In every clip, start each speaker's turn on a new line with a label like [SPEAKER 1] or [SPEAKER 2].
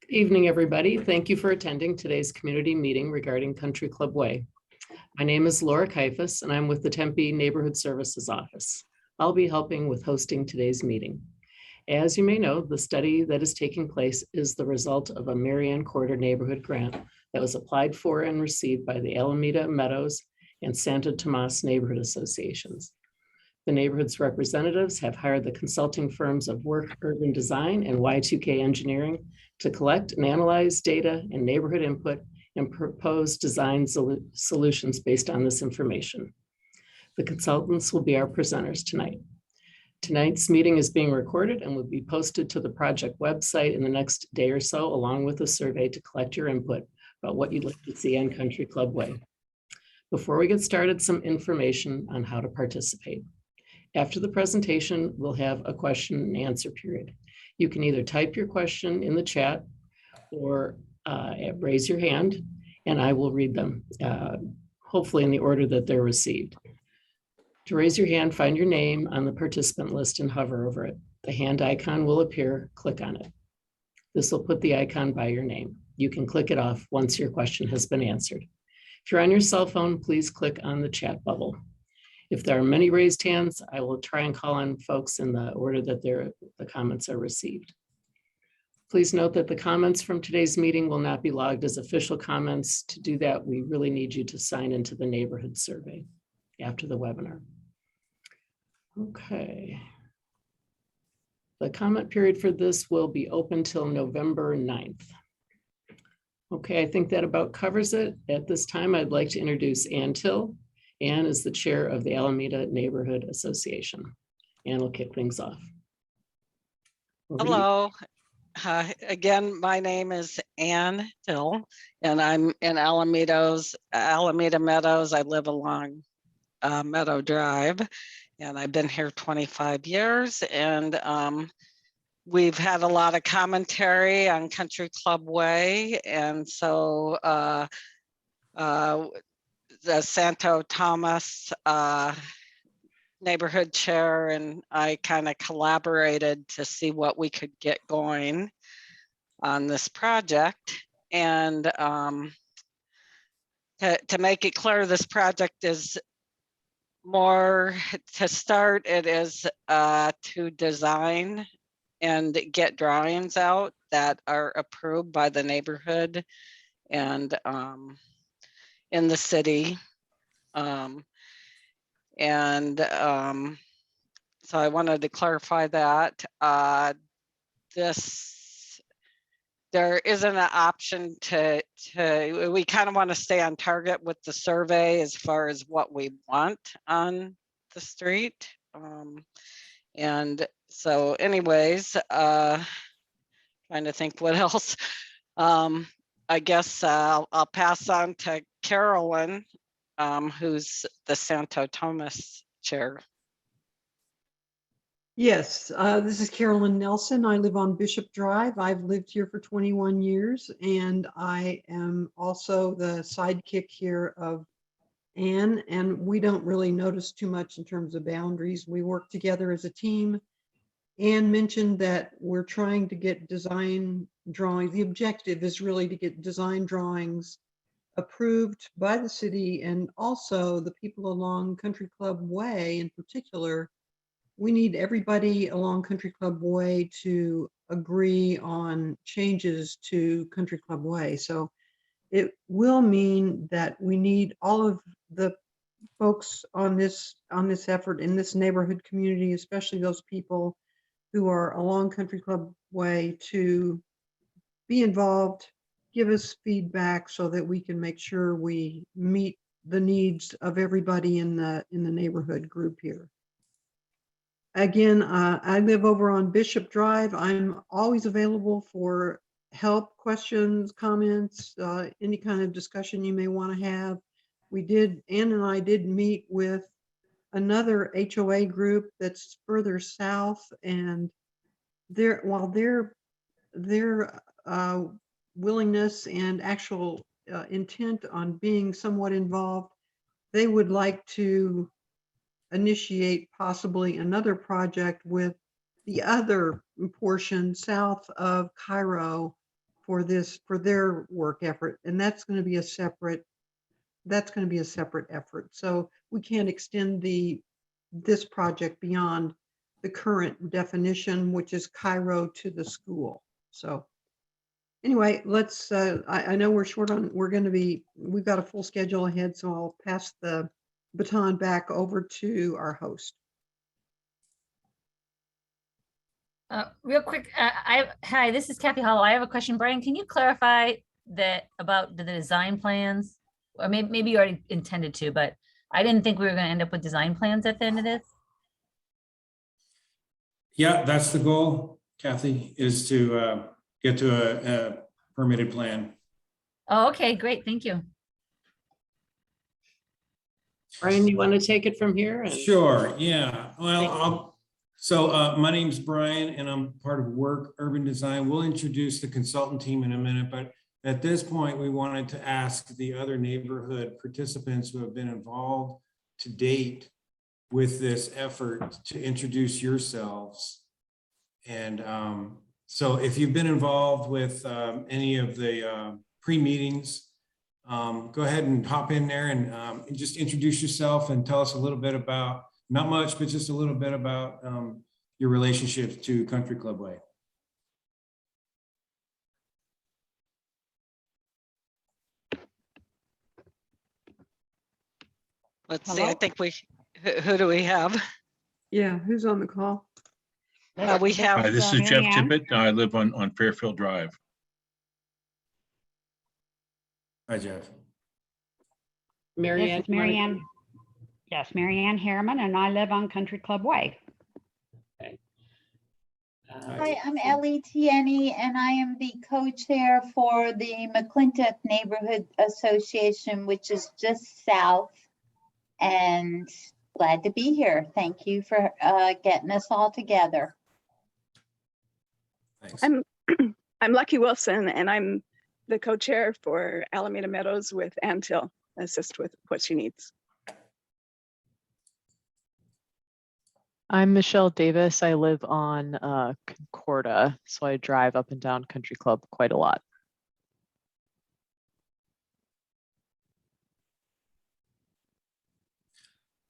[SPEAKER 1] Good evening, everybody. Thank you for attending today's community meeting regarding Country Club Way. My name is Laura Kaifas, and I'm with the Tempe Neighborhood Services Office. I'll be helping with hosting today's meeting. As you may know, the study that is taking place is the result of a Marianne Corridor neighborhood grant that was applied for and received by the Alameda, Meadows, and Santo Tomas neighborhood associations. The neighborhood's representatives have hired the consulting firms of Work Urban Design and Y2K Engineering to collect and analyze data and neighborhood input and propose design solutions based on this information. The consultants will be our presenters tonight. Tonight's meeting is being recorded and will be posted to the project website in the next day or so, along with a survey to collect your input about what you'd like to see on Country Club Way. Before we get started, some information on how to participate. After the presentation, we'll have a question and answer period. You can either type your question in the chat or raise your hand, and I will read them, hopefully in the order that they're received. To raise your hand, find your name on the participant list and hover over it. The hand icon will appear, click on it. This will put the icon by your name. You can click it off once your question has been answered. If you're on your cell phone, please click on the chat bubble. If there are many raised hands, I will try and call on folks in the order that the comments are received. Please note that the comments from today's meeting will not be logged as official comments. To do that, we really need you to sign into the neighborhood survey after the webinar. Okay. The comment period for this will be open till November 9th. Okay, I think that about covers it. At this time, I'd like to introduce Ann Till. Ann is the chair of the Alameda Neighborhood Association. Ann will kick things off.
[SPEAKER 2] Hello. Again, my name is Ann Till, and I'm in Alameda Meadows. I live along Meadow Drive, and I've been here 25 years. And we've had a lot of commentary on Country Club Way, and so the Santo Tomas neighborhood chair and I kind of collaborated to see what we could get going on this project. And to make it clear, this project is more to start. It is to design and get drawings out that are approved by the neighborhood and in the city. So I wanted to clarify that there isn't an option we kind of want to stay on target with the survey as far as what we want on the street. And so anyways, trying to think what else. I guess I'll pass on to Carolyn, who's the Santo Tomas chair.
[SPEAKER 3] Yes, this is Carolyn Nelson. I live on Bishop Drive. I've lived here for 21 years, and I am also the sidekick here of Ann, and we don't really notice too much in terms of boundaries. We work together as a team. Ann mentioned that we're trying to get design drawings. The objective is really to get design drawings approved by the city, and also the people along Country Club Way in particular. We need everybody along Country Club Way to agree on changes to Country Club Way. So it will mean that we need all of the folks on this effort in this neighborhood community, especially those people who are along Country Club Way, to be involved, give us feedback so that we can make sure we meet the needs of everybody in the neighborhood group here. Again, I live over on Bishop Drive. I'm always available for help, questions, comments, any kind of discussion you may want to have. Ann and I did meet with another HOA group that's further south, and while their willingness and actual intent on being somewhat involved, they would like to initiate possibly another project with the other portion south of Cairo for their work effort, and that's going to be a separate effort. So we can't extend this project beyond the current definition, which is Cairo to the school. So anyway, let's, I know we've got a full schedule ahead, so I'll pass the baton back over to our host.
[SPEAKER 4] Real quick, hi, this is Kathy Hollow. I have a question. Brian, can you clarify about the design plans? Or maybe you already intended to, but I didn't think we were going to end up with design plans at the end of this.
[SPEAKER 5] Yeah, that's the goal, Kathy, is to get to a permitted plan.
[SPEAKER 4] Oh, okay, great. Thank you.
[SPEAKER 1] Brian, you want to take it from here?
[SPEAKER 5] Sure, yeah. Well, my name's Brian and I'm part of Work Urban Design. We'll introduce the consultant team in a minute, but at this point, we wanted to ask the other neighborhood participants who have been involved to date with this effort to introduce yourselves. And so if you've been involved with any of the pre-meetings, go ahead and hop in there and just introduce yourself and tell us a little bit about, not much, but just a little bit about your relationship to Country Club Way.
[SPEAKER 2] Let's see, I think who do we have?
[SPEAKER 3] Yeah, who's on the call?
[SPEAKER 2] We have.
[SPEAKER 6] Hi, this is Jeff Tippett. I live on Fairfield Drive.
[SPEAKER 5] Hi, Jeff.
[SPEAKER 1] Marianne.
[SPEAKER 7] This is Marianne. Yes, Marianne Harriman, and I live on Country Club Way.
[SPEAKER 8] Hi, I'm Ellie Tierney, and I am the co-chair for the McClintock Neighborhood Association, which is just south. And glad to be here. Thank you for getting us all together.
[SPEAKER 5] Thanks.
[SPEAKER 9] I'm Lucky Wilson, and I'm the co-chair for Alameda Meadows with Ann Till, assist with what she needs.
[SPEAKER 10] I'm Michelle Davis. I live on Concordia, so I drive up and down Country Club quite a lot.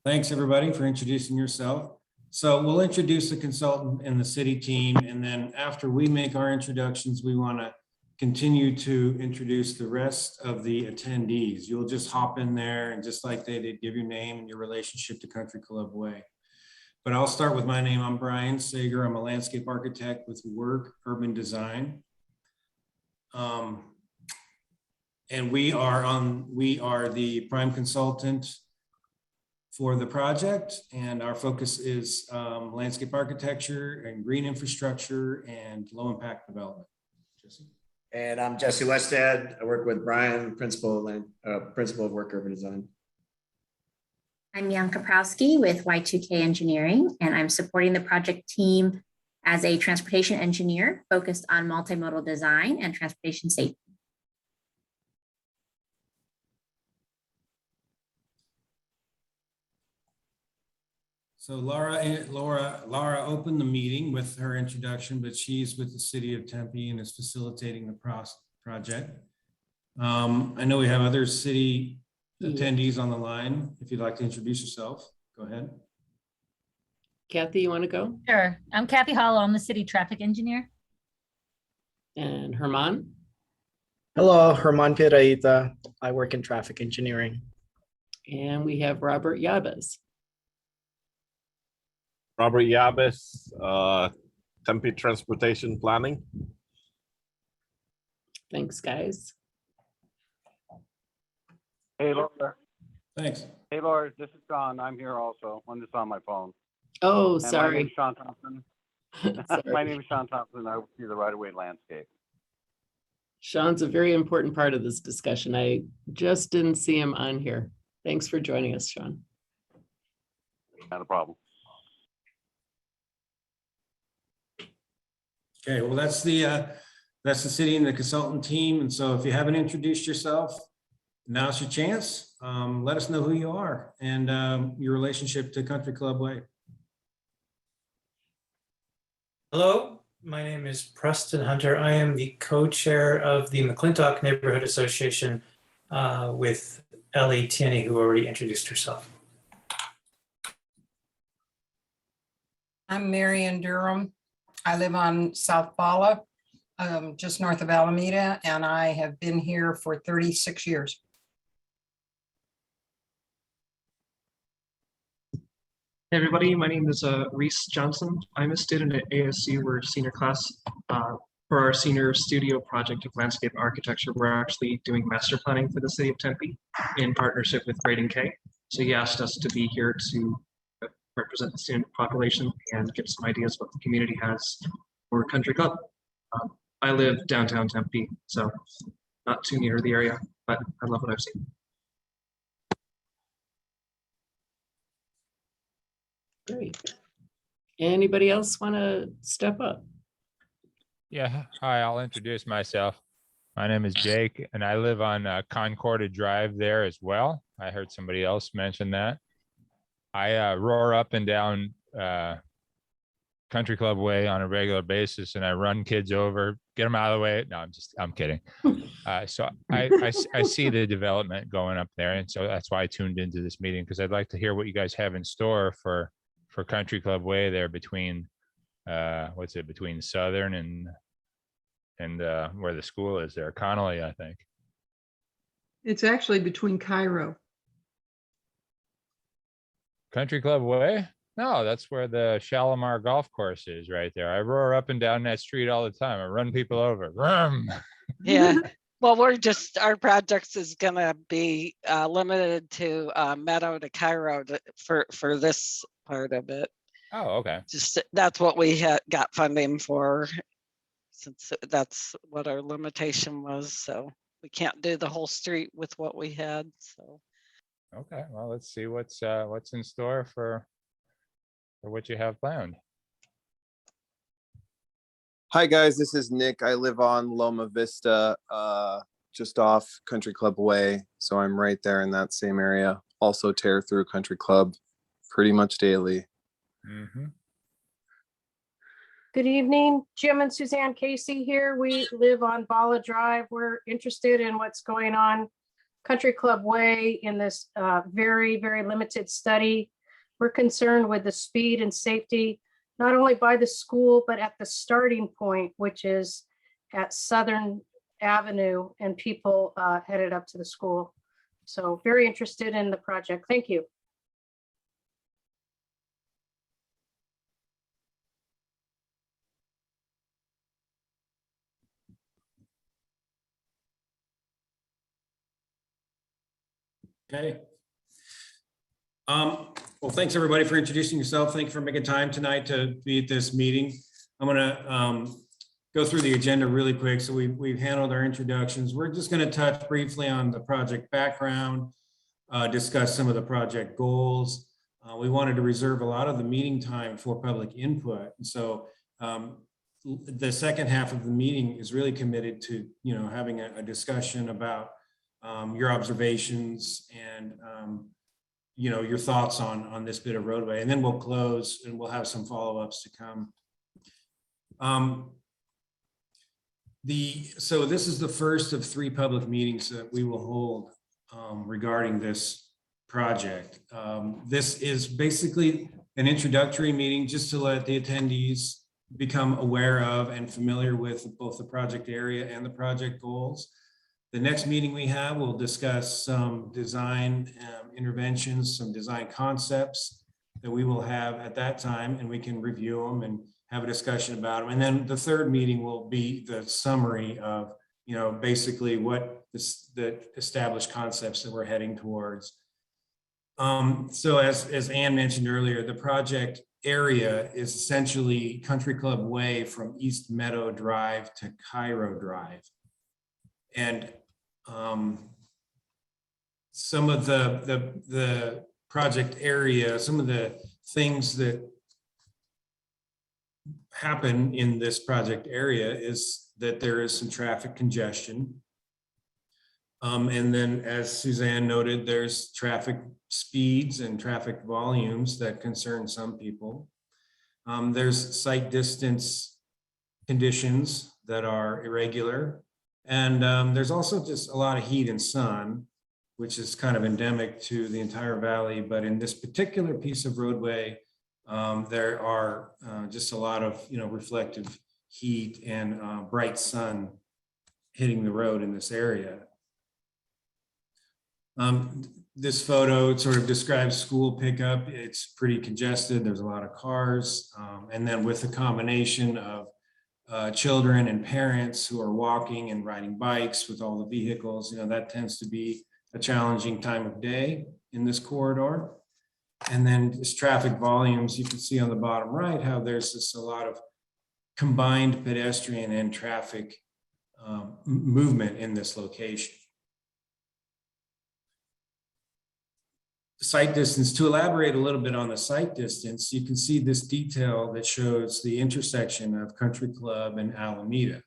[SPEAKER 5] Thanks, everybody, for introducing yourself. So we'll introduce the consultant and the city team, and then after we make our introductions, we want to continue to introduce the rest of the attendees. You'll just hop in there and just like they did, give your name and your relationship to Country Club Way. But I'll start with my name. I'm Brian Sager. I'm a landscape architect with Work Urban Design. And we are the prime consultant for the project, and our focus is landscape architecture and green infrastructure and low impact development. Jesse?
[SPEAKER 11] And I'm Jesse Westad. I work with Brian, principal of Work Urban Design.
[SPEAKER 12] I'm Jan Kaprowski with Y2K Engineering, and I'm supporting the project team as a transportation engineer focused on multimodal design and transportation safety.
[SPEAKER 5] So Laura opened the meeting with her introduction, but she's with the city of Tempe and is facilitating the project. I know we have other city attendees on the line. If you'd like to introduce yourself, go ahead.
[SPEAKER 1] Kathy, you want to go?
[SPEAKER 4] Sure. I'm Kathy Hollow. I'm the city traffic engineer.
[SPEAKER 1] And Herman?
[SPEAKER 13] Hello, Herman Piedrahita. I work in traffic engineering.
[SPEAKER 1] And we have Robert Yabes.
[SPEAKER 14] Robert Yabes, Tempe Transportation Planning.
[SPEAKER 1] Thanks, guys.
[SPEAKER 15] Hey, Laura.
[SPEAKER 5] Thanks.
[SPEAKER 15] Hey, Laura, this is Sean. I'm here also. I'm just on my phone.
[SPEAKER 1] Oh,
[SPEAKER 15] And
[SPEAKER 1] sorry.
[SPEAKER 15] my name is Sean Thompson. My name is Sean Thompson. I oversee the right-of-way landscape.
[SPEAKER 1] Sean's a very important part of this discussion. I just didn't see him on here. Thanks for joining us, Sean.
[SPEAKER 15] Not a problem.
[SPEAKER 5] Okay, well, that's the city and the consultant team. And so if you haven't introduced yourself, now's your chance. Let us know who you are and your relationship to Country Club Way.
[SPEAKER 16] Hello, My name is Preston Hunter. I am the co-chair of the McClintock Neighborhood Association with Ellie Tierney, who already introduced herself.
[SPEAKER 17] I'm Marion Durham. I live on South Bala, just north of Alameda, and I have been here for 36 years.
[SPEAKER 18] Hey everybody, my name is Reese Johnson. I'm a student at ASU. We're senior class. For our senior studio project of landscape architecture, we're actually doing master planning for the city of Tempe in partnership with Braden K. So he asked us to be here to represent the student population and give some ideas what the community has for country club. I live downtown Tempe, so not too near the area, but I love what I've seen.
[SPEAKER 1] Great. Anybody else want to step up?
[SPEAKER 19] Yeah, hi, I'll introduce myself. My name is Jake, and I live on Concordia Drive there as well. I heard somebody else mention that. I roar up and down Country Club Way on a regular basis, and I run kids over, get them out of the way. No, I'm kidding. So I see the development going up there, and so that's why I tuned into this meeting, because I'd like to hear what you guys have in store for Country Club Way there between what's it, between Southern and where the school is there, Connolly, I think.
[SPEAKER 3] It's actually between Cairo.
[SPEAKER 19] Country Club Way? No, that's where the Shalimar Golf Course is right there. I roar up and down that street all the time. I run people over. Vroom.
[SPEAKER 2] Yeah. Well, our project is going to be limited to Meadow to Cairo for this part of it.
[SPEAKER 19] Oh, okay.
[SPEAKER 2] Just that's what we got funding for, since that's what our limitation was. So we can't do the whole street with what we had. So.
[SPEAKER 19] Okay, well, let's see what's in store for what you have planned.
[SPEAKER 20] Hi guys, this is Nick. I live on Loma Vista, just off Country Club Way. So I'm right there in that same area. Also tear through Country Club pretty much daily.
[SPEAKER 19] Mm-hmm.
[SPEAKER 21] Good evening, Jim and Suzanne Casey here. We live on Bala Drive. We're interested in what's going on Country Club Way in this very, very limited study. We're concerned with the speed and safety, not only by the school, but at the starting point, which is at Southern Avenue, and people headed up to the school. So very interested in the project. Thank you.
[SPEAKER 5] Okay. Well, thanks everybody for introducing yourself. Thank you for making time tonight to be at this meeting. I'm gonna go through the agenda really quick. So we've handled our introductions. We're just gonna touch briefly on the project background, discuss some of the project goals. We wanted to reserve a lot of the meeting time for public input. And so the second half of the meeting is really committed to, having a discussion about your observations and your thoughts on this bit of roadway, and then we'll close and we'll have some follow-ups to come. So this is the first of 3 public meetings that we will hold regarding this project. This is basically an introductory meeting just to let the attendees become aware of and familiar with both the project area and the project goals. The next meeting we have, we'll discuss some design interventions, some design concepts that we will have at that time, and we can review them and have a discussion about them. And then the third meeting will be the summary of, basically what the established concepts that we're heading towards. So as Ann mentioned earlier, the project area is essentially Country Club Way from East Meadow Drive to Cairo Drive. And some of the project area, some of the things that happen in this project area is that there is some traffic congestion. And then, as Suzanne noted, there's traffic speeds and traffic volumes that concern some people. There's site distance conditions that are irregular. And there's also just a lot of heat and sun, which is kind of endemic to the entire valley. But in this particular piece of roadway, there are just a lot of, reflective heat and bright sun hitting the road in this area. This photo sort of describes school pickup. It's pretty congested. There's a lot of cars. And then with the combination of children and parents who are walking and riding bikes with all the vehicles, that tends to be a challenging time of day in this corridor. And then just traffic volumes, you can see on the bottom right how there's just a lot of combined pedestrian and traffic movement in this location. Sight distance, to elaborate a little bit on the sight distance, you can see this detail that shows the intersection of Country Club and Alameda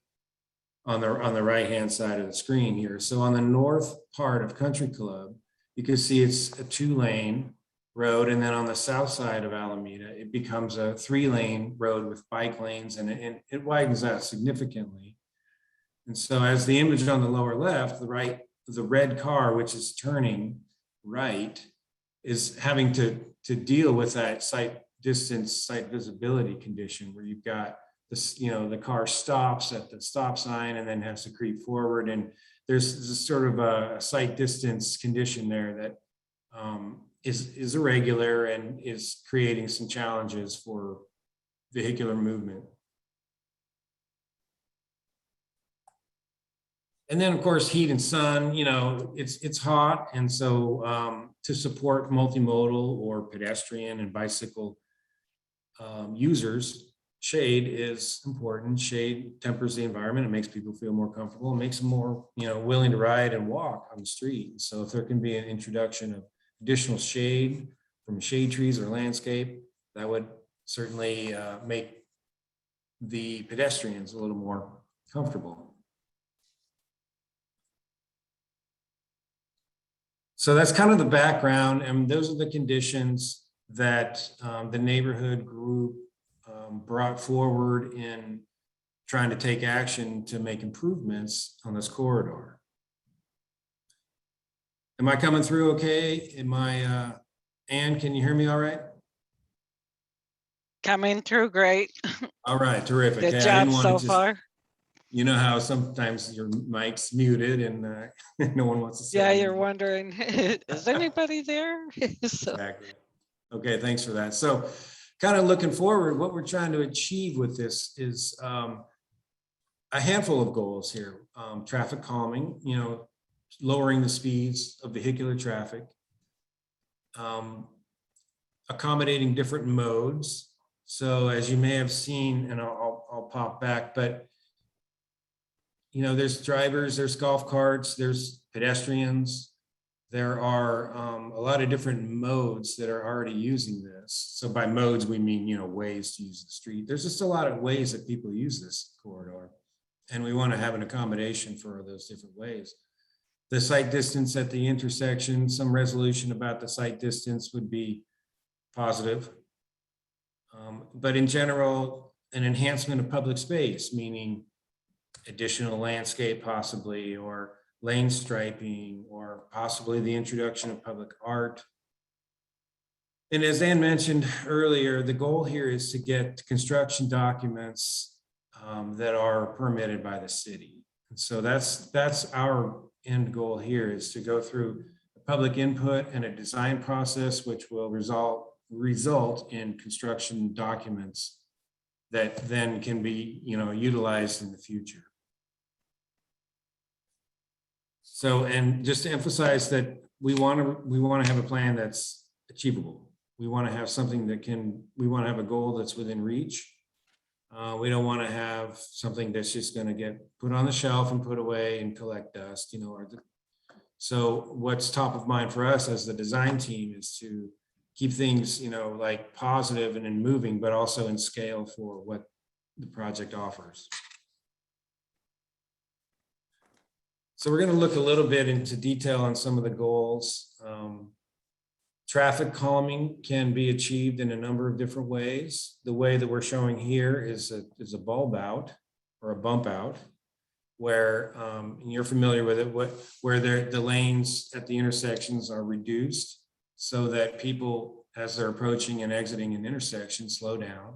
[SPEAKER 5] on the right-hand side of the screen here. So on the north part of Country Club, you can see it's a 2-lane road. And then on the south side of Alameda, it becomes a 3-lane road with bike lanes, and it widens out significantly. And so as the image on the lower left, the red car, which is turning right, is having to deal with that sight distance, sight visibility condition where you've got this, the car stops at the stop sign and then has to creep forward. And there's this sort of a sight distance condition there that is irregular and is creating some challenges for vehicular movement. And then, of course, heat and sun, it's hot. And so to support multimodal or pedestrian and bicycle users, shade is important. Shade tempers the environment. It makes people feel more comfortable. It makes them more, willing to ride and walk on the street. So if there can be an introduction of additional shade from shade trees or landscape, that would certainly make the pedestrians a little more comfortable. So that's kind of the background, and those are the conditions that the neighborhood group brought forward in trying to take action to make improvements on this corridor. Am I coming through okay? Ann, can you hear me all right?
[SPEAKER 2] Coming through great.
[SPEAKER 5] All right, terrific.
[SPEAKER 2] Good
[SPEAKER 5] Hey,
[SPEAKER 2] job so far.
[SPEAKER 5] You know how sometimes your mic's muted and no one wants to say
[SPEAKER 2] Yeah,
[SPEAKER 5] anything.
[SPEAKER 2] you're wondering, is anybody there? So,
[SPEAKER 5] Exactly. Okay, thanks for that. So kind of looking forward, what we're trying to achieve with this is a handful of goals here. Traffic calming, lowering the speeds of vehicular traffic, accommodating different modes. So as you may have seen, and I'll pop back, but there's drivers, there's golf carts, there's pedestrians. There are a lot of different modes that are already using this. So by modes, we mean, ways to use the street. There's just a lot of ways that people use this corridor. And we want to have an accommodation for those different ways. The sight distance at the intersection, some resolution about the sight distance would be positive. But in general, an enhancement of public space, meaning additional landscape possibly, or lane striping, or possibly the introduction of public art. And as Ann mentioned earlier, the goal here is to get construction documents that are permitted by the city. And so that's our end goal here, is to go through a public input and a design process, which will result in construction documents that then can be utilized in the future. So, and just to emphasize that we want to have a plan that's achievable. We want to have something that we want to have a goal that's within reach. We don't want to have something that's just going to get put on the shelf and put away and collect dust, So what's top of mind for us as the design team is to keep things, like positive and in moving, but also in scale for what the project offers. So we're going to look a little bit into detail on some of the goals. Traffic calming can be achieved in a number of different ways. The way that we're showing here is a bulb out. or a bump out, where and you're familiar with it, where the lanes at the intersections are reduced so that people, as they're approaching and exiting an intersection, slow down,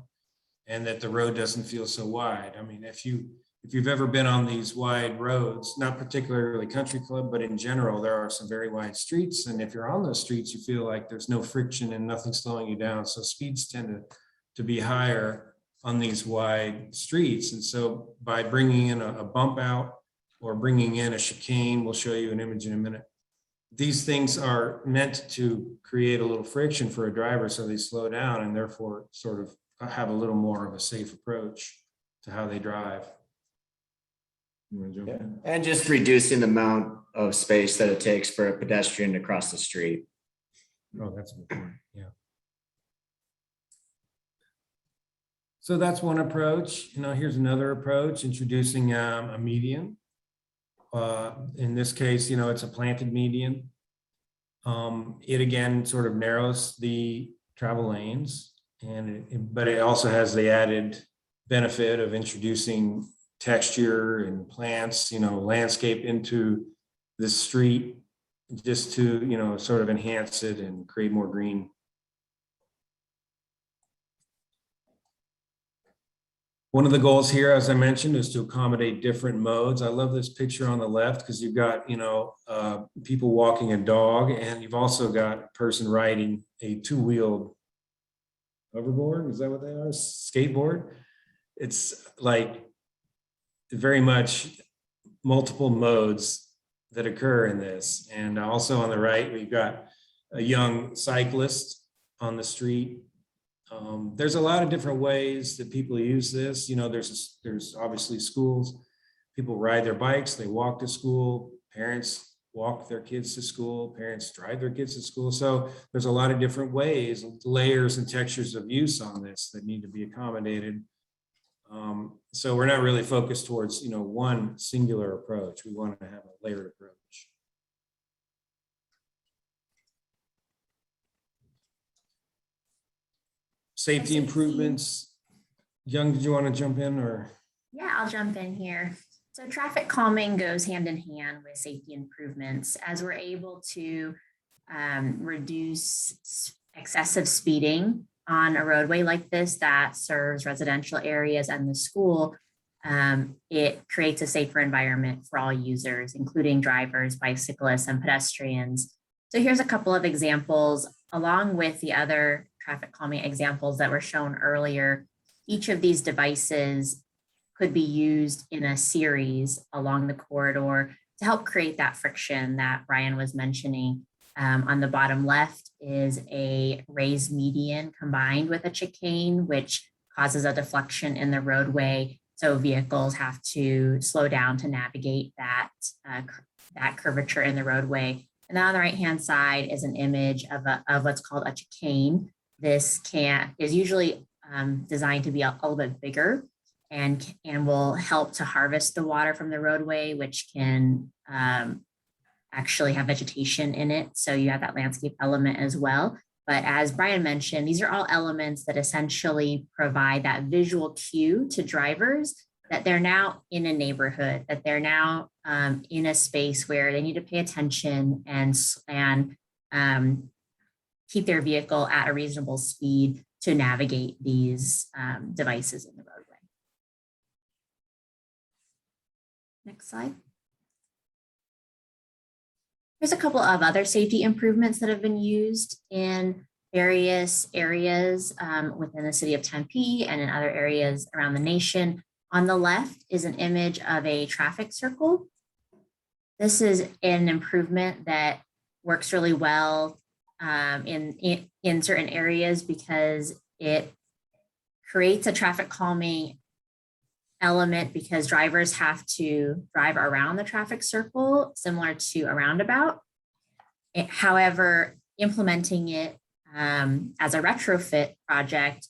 [SPEAKER 5] and that the road doesn't feel so wide. I mean, if you've ever been on these wide roads, not particularly Country Club, but in general, there are some very wide streets. And if you're on those streets, you feel like there's no friction and nothing slowing you down. So speeds tend to be higher on these wide streets. And so by bringing in a bump out or bringing in a chicane, we'll show you an image in a minute. These things are meant to create a little friction for a driver so they slow down and therefore sort of have a little more of a safe approach to how they drive. You want to jump in?
[SPEAKER 11] And just reducing the amount of space that it takes for a pedestrian to cross the street.
[SPEAKER 5] Oh, that's a good point. Yeah. So that's one approach. Here's another approach, introducing a median. In this case, it's a planted median. It again sort of narrows the travel lanes, but it also has the added benefit of introducing texture and plants, landscape into the street, just to, sort of enhance it and create more green. One of the goals here, as I mentioned, is to accommodate different modes. I love this picture on the left because you've got, people walking a dog, and you've also got a person riding a two-wheeled hoverboard. Is that what they are? Skateboard. It's like very much multiple modes that occur in this. And also on the right, we've got a young cyclist on the street. There's a lot of different ways that people use this. There's obviously schools. People ride their bikes, they walk to school. Parents walk their kids to school. Parents drive their kids to school. So there's a lot of different ways, layers and textures of use on this that need to be accommodated. So we're not really focused towards, one singular approach. We want to have a layered approach. Safety improvements. Young, did you want to jump in or?
[SPEAKER 12] Yeah, I'll jump in here. So traffic calming goes hand in hand with safety improvements as we're able to reduce excessive speeding on a roadway like this that serves residential areas and the school. It creates a safer environment for all users, including drivers, bicyclists, and pedestrians. So here's a couple of examples along with the other traffic calming examples that were shown earlier. Each of these devices could be used in a series along the corridor to help create that friction that Brian was mentioning. On the bottom left is a raised median combined with a chicane, which causes a deflection in the roadway. So vehicles have to slow down to navigate that curvature in the roadway. And then on the right-hand side is an image of what's called a chicane. This is usually designed to be a little bit bigger and will help to harvest the water from the roadway, which can actually have vegetation in it. So you have that landscape element as well. But as Brian mentioned, these are all elements that essentially provide that visual cue to drivers that they're now in a neighborhood, that they're now in a space where they need to pay attention and keep their vehicle at a reasonable speed to navigate these devices in the roadway. Next slide. There's a couple of other safety improvements that have been used in various areas within the city of Tempe and in other areas around the nation. On the left is an image of a traffic circle. This is an improvement that works really well in certain areas because it creates a traffic calming element because drivers have to drive around the traffic circle, similar to a roundabout. However, implementing it as a retrofit project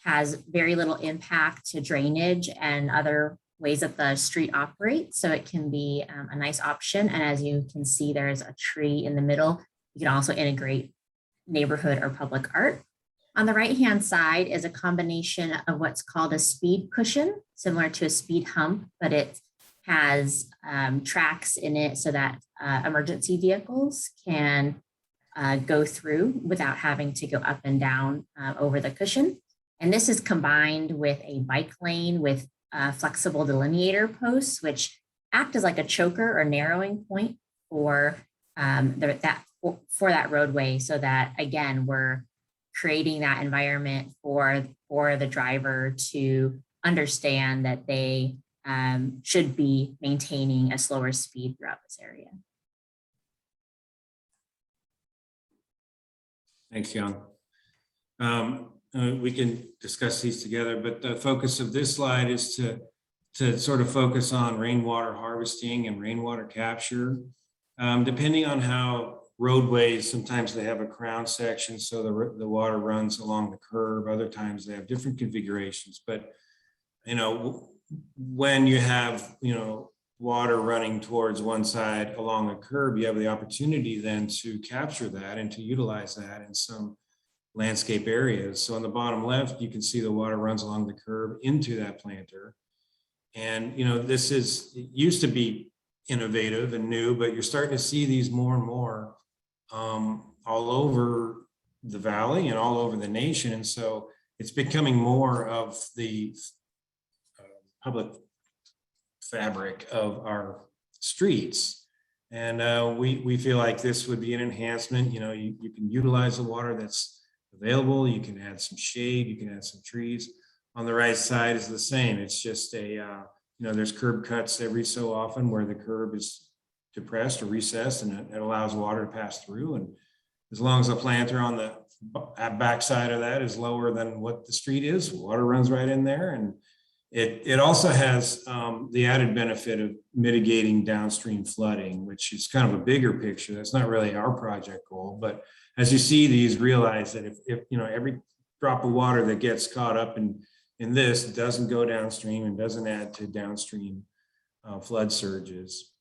[SPEAKER 12] has very little impact to drainage and other ways that the street operates. So it can be a nice option. And as you can see, there's a tree in the middle. You can also integrate neighborhood or public art. On the right-hand side is a combination of what's called a speed cushion, similar to a speed hump, but it has tracks in it so that emergency vehicles can go through without having to go up and down over the cushion. And this is combined with a bike lane with flexible delineator posts, which act as like a choker or narrowing point for that roadway, so that again we're creating that environment for the driver to understand that they should be maintaining a slower speed throughout this area.
[SPEAKER 5] Thanks, Young. We can discuss these together, but the focus of this slide is to sort of focus on rainwater harvesting and rainwater capture. Depending on how roadways, sometimes they have a crown section, so the water runs along the curb. Other times they have different configurations, but when you have, water running towards one side along a curb, you have the opportunity then to capture that and to utilize that in some landscape areas. So on the bottom left, you can see the water runs along the curb into that planter. And, this used to be innovative and new, but you're starting to see these more and more all over the valley and all over the nation. And so it's becoming more of the public fabric of our streets. And we feel like this would be an enhancement. You can utilize the water that's available. You can add some shade, you can add some trees. On the right side is the same. It's just there's curb cuts every so often where the curb is depressed or recessed, and it allows water to pass through. And as long as the planter on the backside of that is lower than what the street is, water runs right in there. And it also has the added benefit of mitigating downstream flooding, which is kind of a bigger picture. That's not really our project goal, but as you see these, realize that if every drop of water that gets caught up in this doesn't go downstream and doesn't add to downstream flood surges.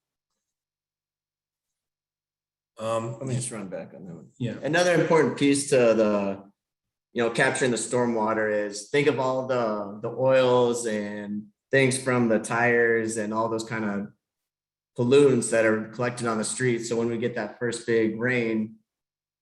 [SPEAKER 11] Let me just run back on that one.
[SPEAKER 5] Yeah.
[SPEAKER 11] Another important piece to the, capturing the stormwater is think of all the oils and things from the tires and all those kind of pollutants that are collected on the street. So when we get that first big rain,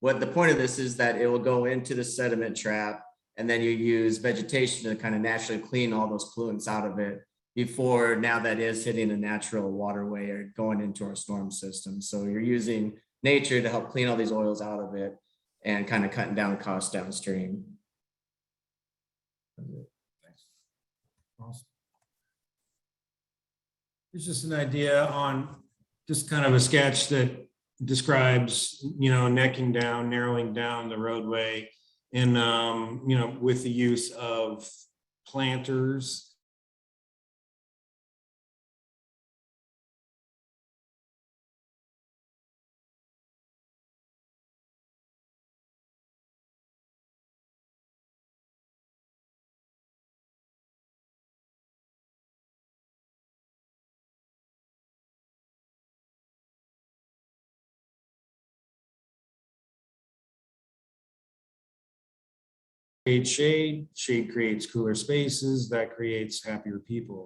[SPEAKER 11] what the point of this is that it will go into the sediment trap, and then you use vegetation to kind of naturally clean all those pollutants out of it before now that is hitting a natural waterway or going into our storm system. So you're using nature to help clean all these oils out of it and kind of cutting down costs downstream.
[SPEAKER 5] Awesome. Here's just an idea on just kind of a sketch that describes, necking down, narrowing down the roadway, and with the use of planters. Shade creates cooler spaces, that creates happier people.